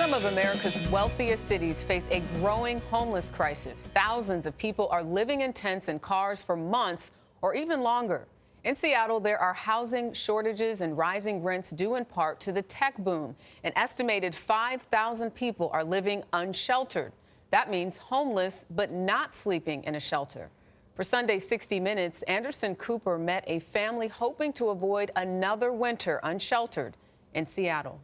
Some of America's wealthiest cities face a growing homeless crisis. Thousands of people are living in tents and cars for months or even longer. In Seattle, there are housing shortages and rising rents due in part to the tech boom. An estimated 5,000 people are living unsheltered. That means homeless, but not sleeping in a shelter. For Sunday's 60 Minutes, Anderson Cooper met a family hoping to avoid another winter unsheltered in Seattle.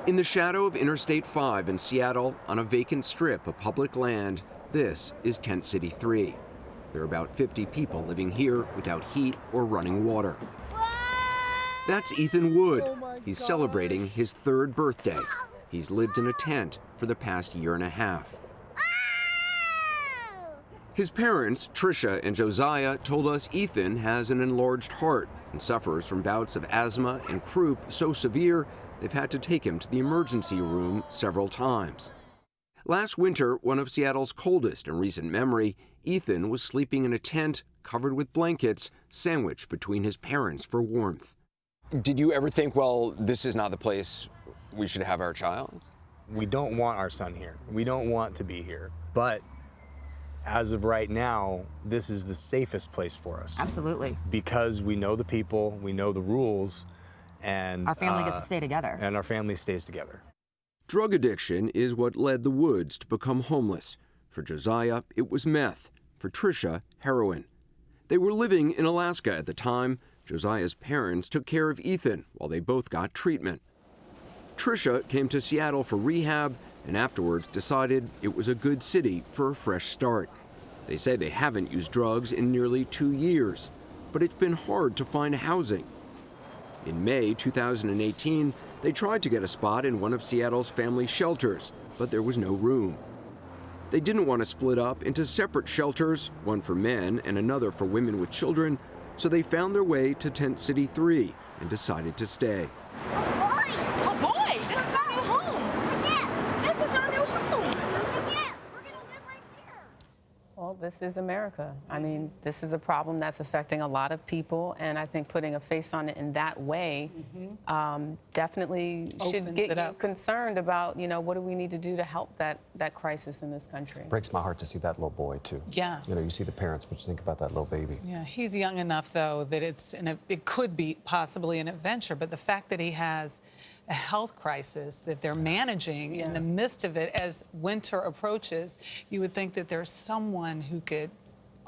In the shadow of Interstate 5 in Seattle, on a vacant strip of public land, this is Tent City 3. There are about 50 people living here without heat or running water. That's Ethan Wood. He's celebrating his 3rd birthday. He's lived in a tent for the past year and a half. His parents, Tricia and Josiah, told us Ethan has an enlarged heart and suffers from bouts of asthma and croup so severe they've had to take him to the emergency room several times. Last winter, one of Seattle's coldest in recent memory, Ethan was sleeping in a tent covered with blankets, sandwiched between his parents for warmth. Did you ever think, well, this is not the place we should have our child? We don't want our son here. We don't want to be here. But as of right now, this is the safest place for us. Absolutely. Because we know the people, we know the rules, and our family gets to stay together. And our family stays together. Drug addiction is what led the Woods to become homeless. For Josiah, it was meth. For Tricia, heroin. They were living in Alaska at the time. Josiah's parents took care of Ethan while they both got treatment. Tricia came to Seattle for rehab and afterwards decided it was a good city for a fresh start. They say they haven't used drugs in nearly 2 years, but it's been hard to find housing. In May 2018, they tried to get a spot in one of Seattle's family shelters, but there was no room. They didn't want to split up into separate shelters, one for men and another for women with children, so they found their way to Tent City 3 and decided to stay. Oh boy, this is our new home. Yeah, this is our new home. Yeah, we're gonna live right here. Well, this is America. I mean, this is a problem that's affecting a lot of people, and I think putting a face on it in that way definitely should get you concerned about, you know, what do we need to do to help that crisis in this country. Breaks my heart to see that little boy, too. Yeah. You know, you see the parents, but you think about that little baby. Yeah, he's young enough, though, that it could be possibly an adventure, but the fact that he has a health crisis that they're managing in the midst of it as winter approaches, you would think that there's someone who could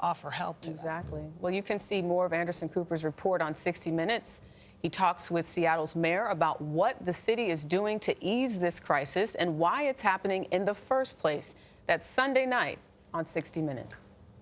offer help to them. Exactly. Well, you can see more of Anderson Cooper's report on 60 Minutes. He talks with Seattle's mayor about what the city is doing to ease this crisis and why it's happening in the first place. That's Sunday night on 60 Minutes.